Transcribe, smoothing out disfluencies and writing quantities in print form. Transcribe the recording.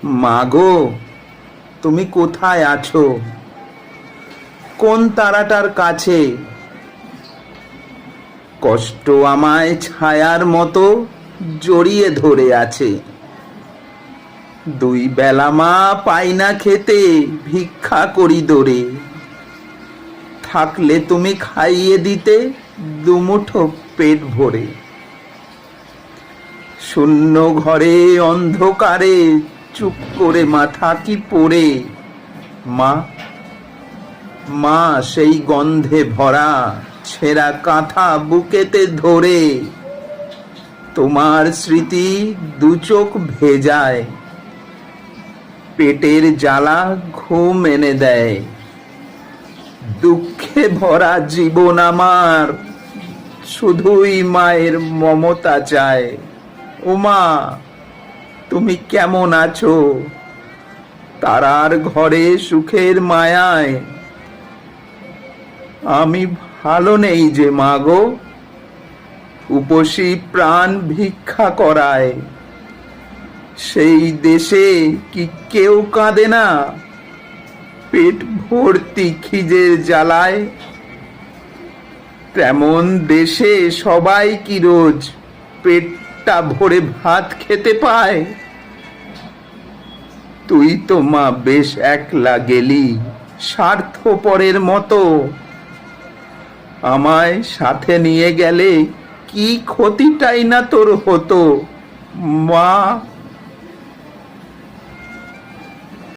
মাগো, তুমি কোথায় আছো? কোন তারাটার কাছে? কষ্ট আমায় ছায়ার মতো জড়িয়ে ধরে আছে। দুই বেলা মা পাই না খেতে, ভিক্ষা করি দরে। থাকলে তুমি খাইয়ে দিতে দুমুঠো পেট ভরে। শূন্য ঘরে অন্ধকারে চুপ করে মাথা কি পড়ে। মা, মা সেই গন্ধে ভরা ছেঁড়া কাঁথা বুকেতে ধরে। তোমার স্মৃতি দু চোখ ভেজায়, পেটের জ্বালা ঘুম এনে দেয়। দুঃখে ভরা জীবন আমার শুধুই মায়ের মমতা চায়। ওমা, তুমি কেমন আছো? তারার ঘরে সুখের মায়ায়। আমি ভালো নেই যে মাগো, উপসী প্রাণ ভিক্ষা করায়। সেই দেশে কি কেউ কাঁদে না, পেট ভর্তি খিদের জ্বালায়? তেমন দেশে সবাই কি রোজ পেটটা ভরে ভাত খেতে পায়? তুই তো মা বেশ একলা গেলি, স্বার্থপরের মতো। আমায় সাথে নিয়ে গেলে কি ক্ষতিটাই না তোর হতো। মা।